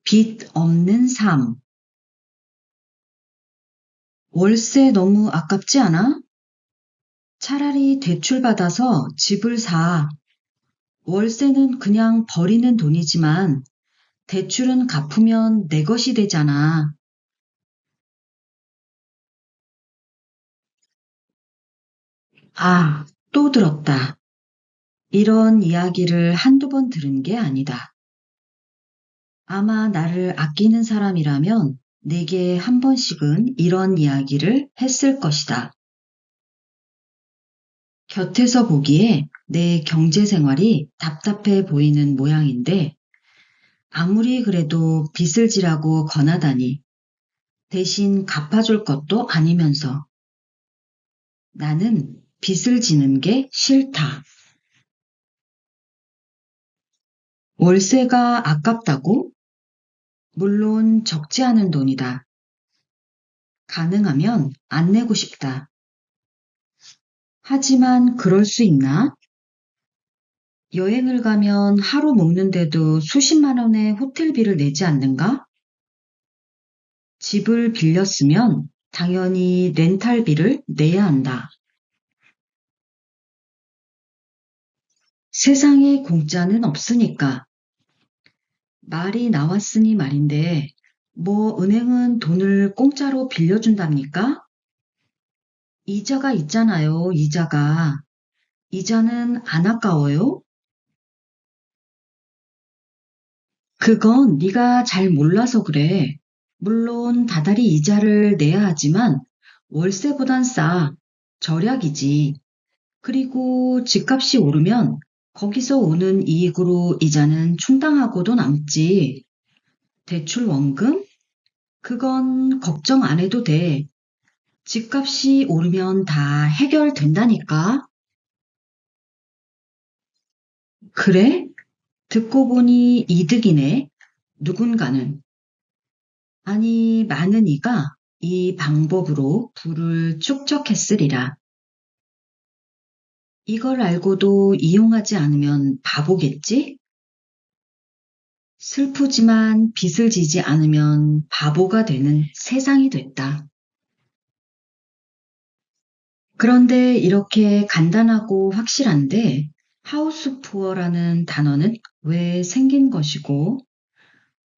빚 없는 삶. 월세 너무 아깝지 않아? 차라리 대출 받아서 집을 사. 월세는 그냥 버리는 돈이지만 대출은 갚으면 내 것이 되잖아. 아, 또 들었다. 이런 이야기를 한두 번 들은 게 아니다. 아마 나를 아끼는 사람이라면 내게 한 번씩은 이런 이야기를 했을 것이다. 곁에서 보기에 내 경제 생활이 답답해 보이는 모양인데 아무리 그래도 빚을 지라고 권하다니 대신 갚아줄 것도 아니면서 나는 빚을 지는 게 싫다. 월세가 아깝다고? 물론 적지 않은 돈이다. 가능하면 안 내고 싶다. 하지만 그럴 수 있나? 여행을 가면 하루 묵는데도 수십만 원의 호텔비를 내지 않는가? 집을 빌렸으면 당연히 렌탈비를 내야 한다. 세상에 공짜는 없으니까. 말이 나왔으니 말인데, 뭐 은행은 돈을 공짜로 빌려준답니까? 이자가 있잖아요, 이자가. 이자는 안 아까워요? 그건 네가 잘 몰라서 그래. 물론 다달이 이자를 내야 하지만 월세보단 싸. 절약이지. 그리고 집값이 오르면 거기서 오는 이익으로 이자는 충당하고도 남지. 대출 원금? 그건 걱정 안 해도 돼. 집값이 오르면 다 해결된다니까. 그래? 듣고 보니 이득이네. 누군가는. 아니, 많은 이가 이 방법으로 부를 축적했으리라. 이걸 알고도 이용하지 않으면 바보겠지? 슬프지만 빚을 지지 않으면 바보가 되는 세상이 됐다. 그런데 이렇게 간단하고 확실한데 하우스 푸어라는 단어는 왜 생긴 것이고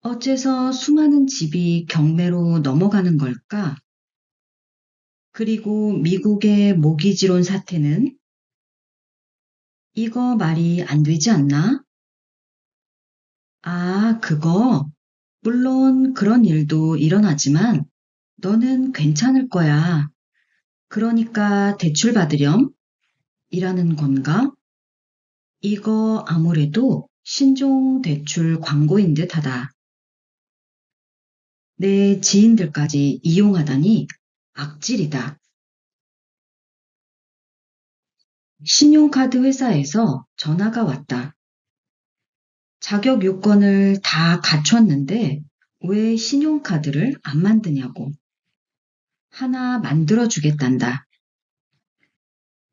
어째서 수많은 집이 경매로 넘어가는 걸까? 그리고 미국의 모기지론 사태는 이거 말이 안 되지 않나? 아, 그거. 물론 그런 일도 일어나지만 너는 괜찮을 거야. 그러니까 대출 받으렴? 이라는 건가? 이거 아무래도 신종 대출 광고인 듯하다. 내 지인들까지 이용하다니 악질이다. 신용카드 회사에서 전화가 왔다. 자격 요건을 다 갖췄는데 왜 신용카드를 안 만드냐고. 하나 만들어 주겠단다.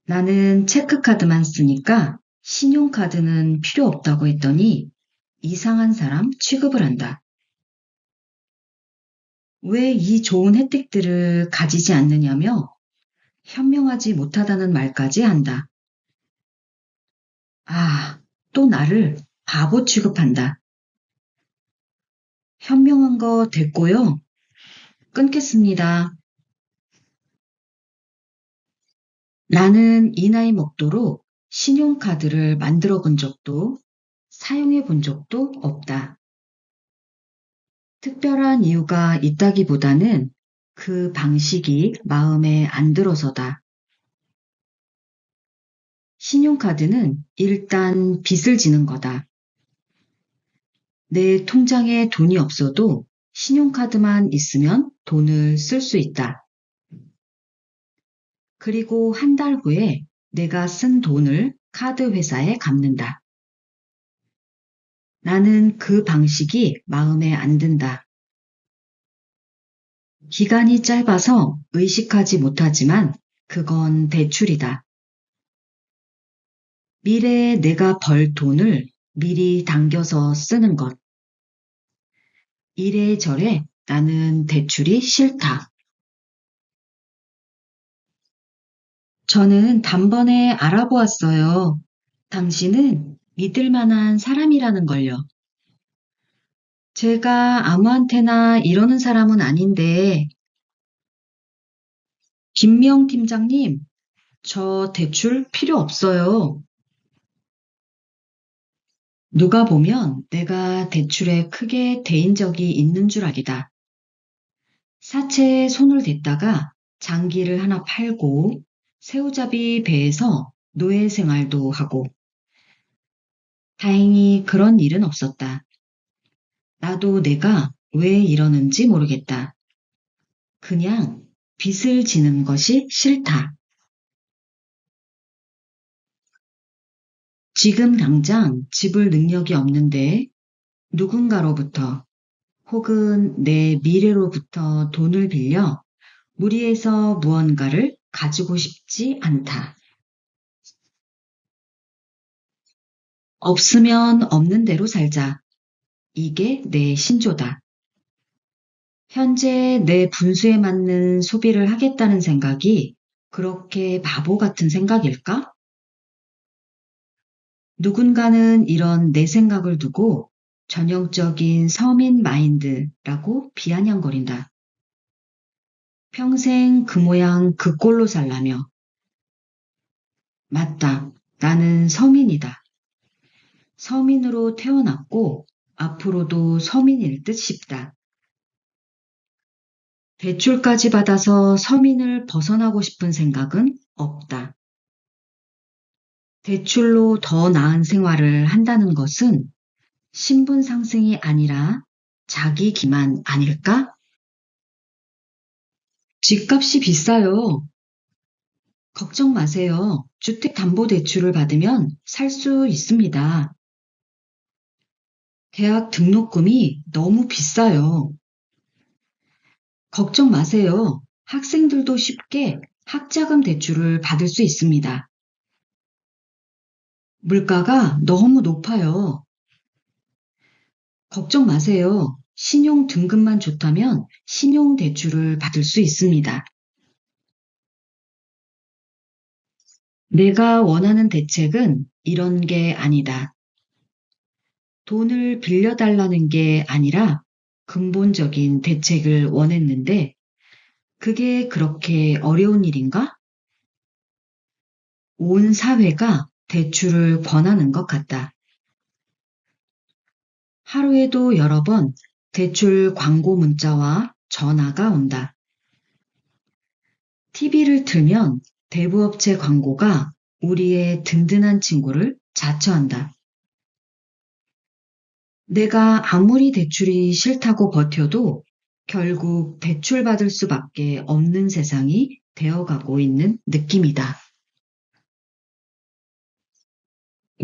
나는 체크카드만 쓰니까 신용카드는 필요 없다고 했더니 이상한 사람 취급을 한다. 왜 이 좋은 혜택들을 가지지 않느냐며 현명하지 못하다는 말까지 한다. 아, 또 나를 바보 취급한다. 현명한 거 됐고요. 끊겠습니다. 나는 이 나이 먹도록 신용카드를 만들어 본 적도 사용해 본 적도 없다. 특별한 이유가 있다기보다는 그 방식이 마음에 안 들어서다. 신용카드는 일단 빚을 지는 거다. 내 통장에 돈이 없어도 신용카드만 있으면 돈을 쓸 수 있다. 그리고 한 달 후에 내가 쓴 돈을 카드 회사에 갚는다. 나는 그 방식이 마음에 안 든다. 기간이 짧아서 의식하지 못하지만 그건 대출이다. 미래에 내가 벌 돈을 미리 당겨서 쓰는 것. 이래저래 나는 대출이 싫다. 저는 단번에 알아보았어요. 당신은 믿을 만한 사람이라는 걸요. 제가 아무한테나 이러는 사람은 아닌데, 김명 팀장님, 저 대출 필요 없어요. 누가 보면 내가 대출에 크게 대인 적이 있는 줄 알이다. 사채에 손을 댔다가 장기를 하나 팔고 새우잡이 배에서 노예 생활도 하고 다행히 그런 일은 없었다. 나도 내가 왜 이러는지 모르겠다. 그냥 빚을 지는 것이 싫다. 지금 당장 집을 능력이 없는데 누군가로부터 혹은 내 미래로부터 돈을 빌려 무리해서 무언가를 가지고 싶지 않다. 없으면 없는 대로 살자. 이게 내 신조다. 현재 내 분수에 맞는 소비를 하겠다는 생각이 그렇게 바보 같은 생각일까? 누군가는 이런 내 생각을 두고 전형적인 서민 마인드라고 비아냥거린다. 평생 그 모양 그 꼴로 살라며. 맞다. 나는 서민이다. 서민으로 태어났고 앞으로도 서민일 듯 싶다. 대출까지 받아서 서민을 벗어나고 싶은 생각은 없다. 대출로 더 나은 생활을 한다는 것은 신분 상승이 아니라 자기 기만 아닐까? 집값이 비싸요. 걱정 마세요. 주택담보대출을 받으면 살 수 있습니다. 대학 등록금이 너무 비싸요. 걱정 마세요. 학생들도 쉽게 학자금 대출을 받을 수 있습니다. 물가가 너무 높아요. 걱정 마세요. 신용 등급만 좋다면 신용 대출을 받을 수 있습니다. 내가 원하는 대책은 이런 게 아니다. 돈을 빌려달라는 게 아니라 근본적인 대책을 원했는데 그게 그렇게 어려운 일인가? 온 사회가 대출을 권하는 것 같다. 하루에도 여러 번 대출 광고 문자와 전화가 온다. TV를 틀면 대부업체 광고가 우리의 든든한 친구를 자처한다. 내가 아무리 대출이 싫다고 버텨도 결국 대출받을 수밖에 없는 세상이 되어가고 있는 느낌이다.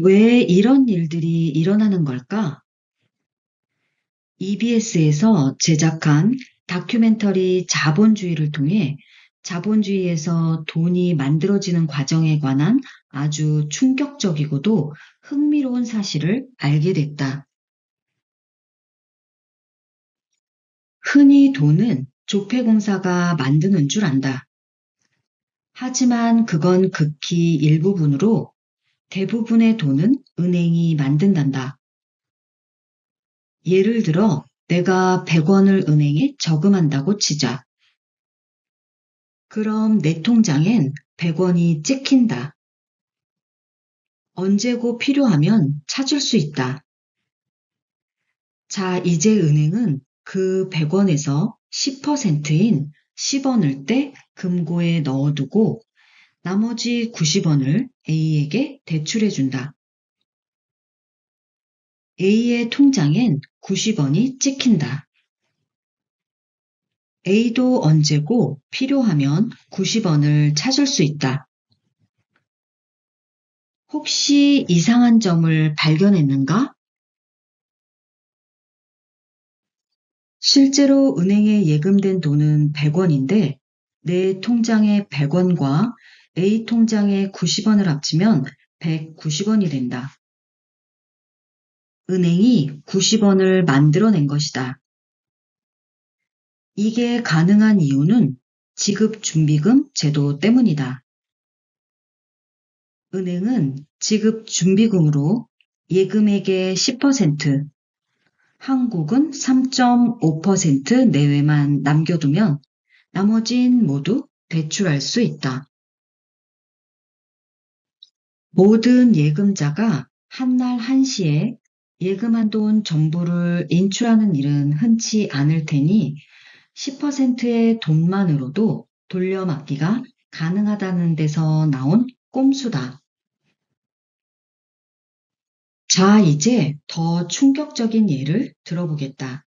왜 이런 일들이 일어나는 걸까? EBS에서 제작한 다큐멘터리 자본주의를 통해 자본주의에서 돈이 만들어지는 과정에 관한 아주 충격적이고도 흥미로운 사실을 알게 됐다. 흔히 돈은 조폐공사가 만드는 줄 안다. 하지만 그건 극히 일부분으로 대부분의 돈은 은행이 만든단다. 예를 들어 내가 100원을 은행에 저금한다고 치자. 그럼 내 통장엔 100원이 찍힌다. 언제고 필요하면 찾을 수 있다. 자, 이제 은행은 그 100원에서 10%인 10원을 떼 금고에 넣어두고 나머지 90원을 A에게 대출해준다. A의 통장엔 90원이 찍힌다. A도 언제고 필요하면 90원을 찾을 수 있다. 혹시 이상한 점을 발견했는가? 실제로 은행에 예금된 돈은 100원인데 내 통장의 100원과 A 통장의 90원을 합치면 190원이 된다. 은행이 90원을 만들어낸 것이다. 이게 가능한 이유는 지급준비금 제도 때문이다. 은행은 지급준비금으로 예금액의 10%, 한국은 3.5% 내외만 남겨두면 나머진 모두 대출할 수 있다. 모든 예금자가 한날 한시에 예금한 돈 전부를 인출하는 일은 흔치 않을 테니 10%의 돈만으로도 돌려막기가 가능하다는 데서 나온 꼼수다. 자, 이제 더 충격적인 예를 들어보겠다.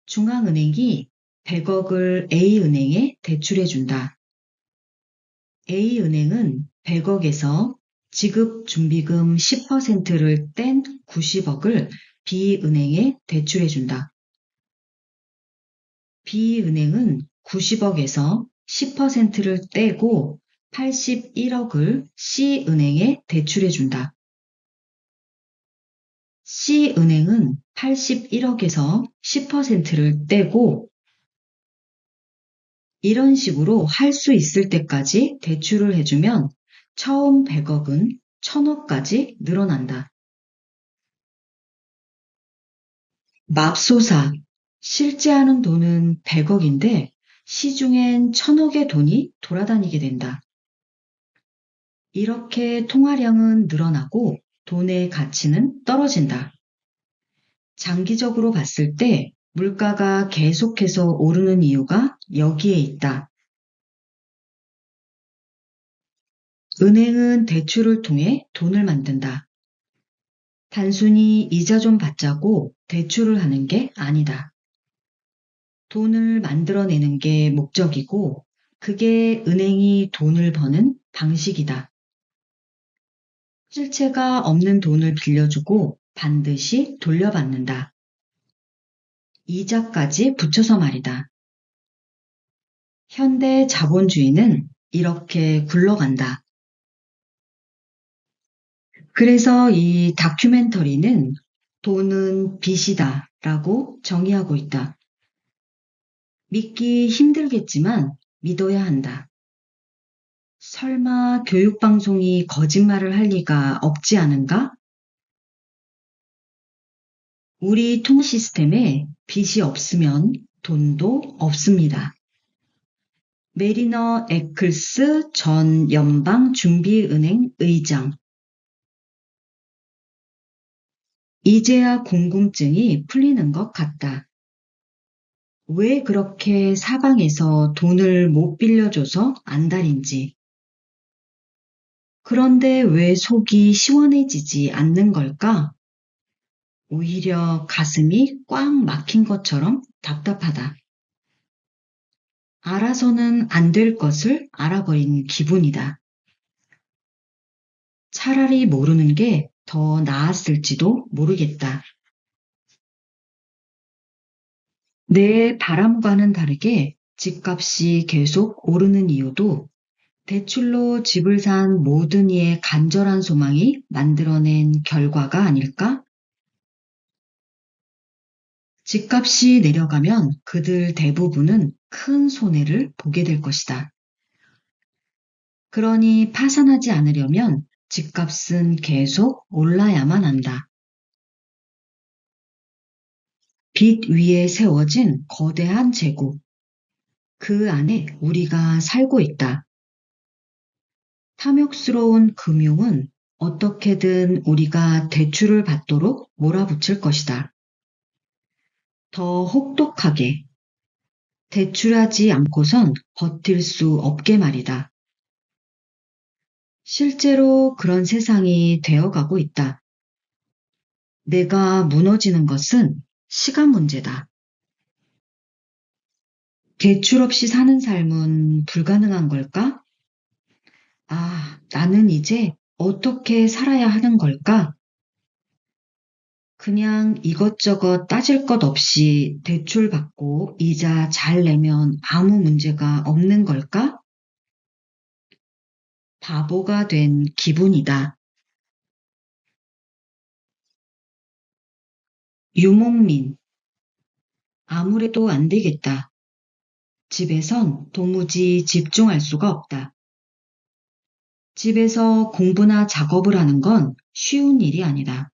중앙은행이 100억을 A은행에 대출해준다. A은행은 100억에서 지급준비금 10%를 뗀 90억을 B은행에 대출해준다. B은행은 90억에서 10%를 떼고 81억을 C은행에 대출해준다. C은행은 81억에서 10%를 떼고 이런 식으로 할 수 있을 때까지 대출을 해주면 처음 100억은 1000억까지 늘어난다. 맙소사, 실제 하는 돈은 100억인데 시중엔 1000억의 돈이 돌아다니게 된다. 이렇게 통화량은 늘어나고 돈의 가치는 떨어진다. 장기적으로 봤을 때 물가가 계속해서 오르는 이유가 여기에 있다. 은행은 대출을 통해 돈을 만든다. 단순히 이자 좀 받자고 대출을 하는 게 아니다. 돈을 만들어내는 게 목적이고 그게 은행이 돈을 버는 방식이다. 실체가 없는 돈을 빌려주고 반드시 돌려받는다. 이자까지 붙여서 말이다. 현대 자본주의는 이렇게 굴러간다. 그래서 이 다큐멘터리는 돈은 빚이다 라고 정의하고 있다. 믿기 힘들겠지만 믿어야 한다. 설마 교육방송이 거짓말을 할 리가 없지 않은가? 우리 통화 시스템에 빚이 없으면 돈도 없습니다. 메리너 에클스 전 연방준비은행 의장. 이제야 궁금증이 풀리는 것 같다. 왜 그렇게 사방에서 돈을 못 빌려줘서 안달인지. 그런데 왜 속이 시원해지지 않는 걸까? 오히려 가슴이 꽉 막힌 것처럼 답답하다. 알아서는 안 될 것을 알아버린 기분이다. 차라리 모르는 게 더 나았을지도 모르겠다. 내 바람과는 다르게 집값이 계속 오르는 이유도 대출로 집을 산 모든 이의 간절한 소망이 만들어낸 결과가 아닐까? 집값이 내려가면 그들 대부분은 큰 손해를 보게 될 것이다. 그러니 파산하지 않으려면 집값은 계속 올라야만 한다. 빚 위에 세워진 거대한 제국. 그 안에 우리가 살고 있다. 탐욕스러운 금융은 어떻게든 우리가 대출을 받도록 몰아붙일 것이다. 더 혹독하게 대출하지 않고선 버틸 수 없게 말이다. 실제로 그런 세상이 되어가고 있다. 내가 무너지는 것은 시간 문제다. 대출 없이 사는 삶은 불가능한 걸까? 아, 나는 이제 어떻게 살아야 하는 걸까? 그냥 이것저것 따질 것 없이 대출 받고 이자 잘 내면 아무 문제가 없는 걸까? 바보가 된 기분이다. 유목민. 아무래도 안 되겠다. 집에선 도무지 집중할 수가 없다. 집에서 공부나 작업을 하는 건 쉬운 일이 아니다.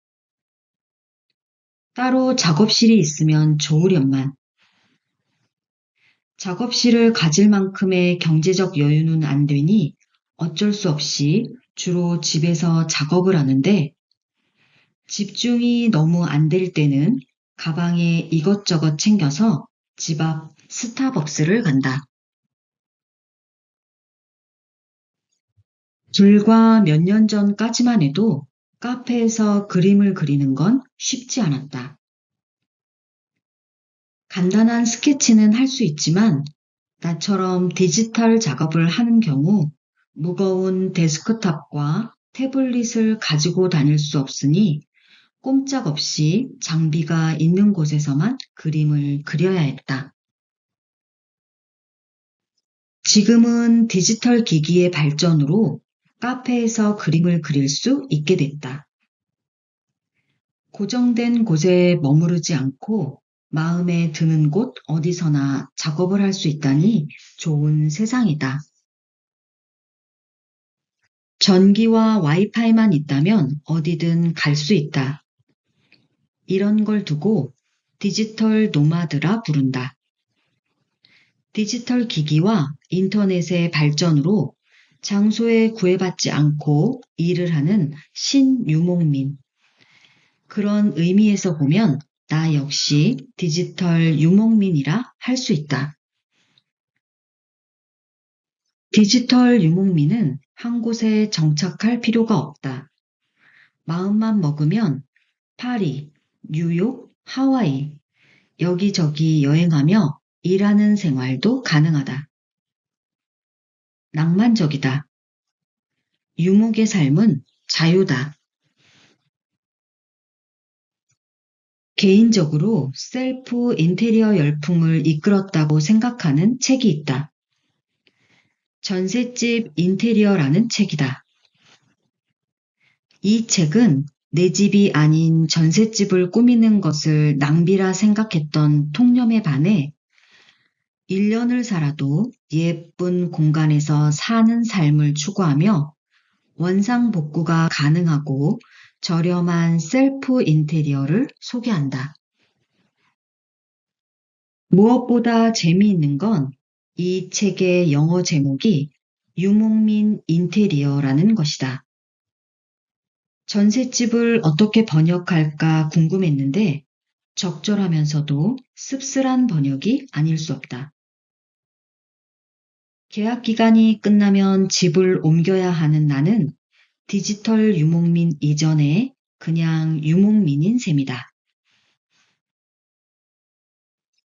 따로 작업실이 있으면 좋으련만. 작업실을 가질 만큼의 경제적 여유는 안 되니 어쩔 수 없이 주로 집에서 작업을 하는데 집중이 너무 안 될 때는 가방에 이것저것 챙겨서 집 앞 스타벅스를 간다. 불과 몇 년 전까지만 해도 카페에서 그림을 그리는 건 쉽지 않았다. 간단한 스케치는 할 수 있지만 나처럼 디지털 작업을 하는 경우 무거운 데스크탑과 태블릿을 가지고 다닐 수 없으니 꼼짝없이 장비가 있는 곳에서만 그림을 그려야 했다. 지금은 디지털 기기의 발전으로 카페에서 그림을 그릴 수 있게 됐다. 고정된 곳에 머무르지 않고 마음에 드는 곳 어디서나 작업을 할 수 있다니 좋은 세상이다. 전기와 와이파이만 있다면 어디든 갈 수 있다. 이런 걸 두고 디지털 노마드라 부른다. 디지털 기기와 인터넷의 발전으로 장소에 구애받지 않고 일을 하는 신유목민. 그런 의미에서 보면 나 역시 디지털 유목민이라 할 수 있다. 디지털 유목민은 한 곳에 정착할 필요가 없다. 마음만 먹으면 파리, 뉴욕, 하와이, 여기저기 여행하며 일하는 생활도 가능하다. 낭만적이다. 유목의 삶은 자유다. 개인적으로 셀프 인테리어 열풍을 이끌었다고 생각하는 책이 있다. 전셋집 인테리어라는 책이다. 이 책은 내 집이 아닌 전셋집을 꾸미는 것을 낭비라 생각했던 통념에 반해 1년을 살아도 예쁜 공간에서 사는 삶을 추구하며 원상복구가 가능하고 저렴한 셀프 인테리어를 소개한다. 무엇보다 재미있는 건 이 책의 영어 제목이 유목민 인테리어라는 것이다. 전셋집을 어떻게 번역할까 궁금했는데 적절하면서도 씁쓸한 번역이 아닐 수 없다. 계약 기간이 끝나면 집을 옮겨야 하는 나는 디지털 유목민 이전에 그냥 유목민인 셈이다.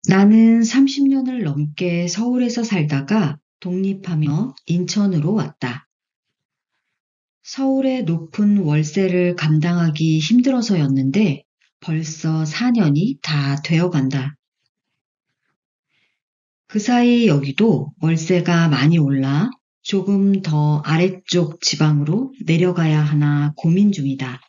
나는 30년을 넘게 서울에서 살다가 독립하며 인천으로 왔다. 서울의 높은 월세를 감당하기 힘들어서였는데 벌써 4년이 다 되어간다. 그 사이 여기도 월세가 많이 올라 조금 더 아래쪽 지방으로 내려가야 하나 고민 중이다.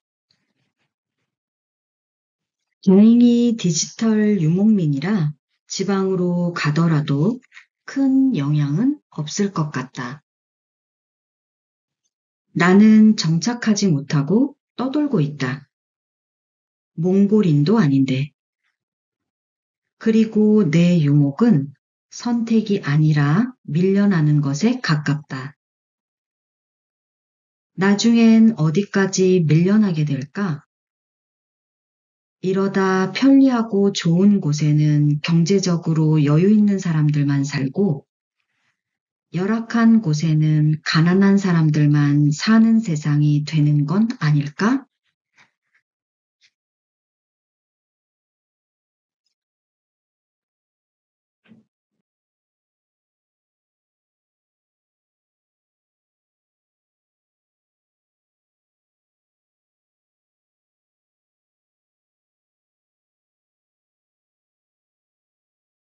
다행히 디지털 유목민이라 지방으로 가더라도 큰 영향은 없을 것 같다. 나는 정착하지 못하고 떠돌고 있다. 몽골인도 아닌데. 그리고 내 유목은 선택이 아니라 밀려나는 것에 가깝다. 나중엔 어디까지 밀려나게 될까? 이러다 편리하고 좋은 곳에는 경제적으로 여유 있는 사람들만 살고 열악한 곳에는 가난한 사람들만 사는 세상이 되는 건 아닐까?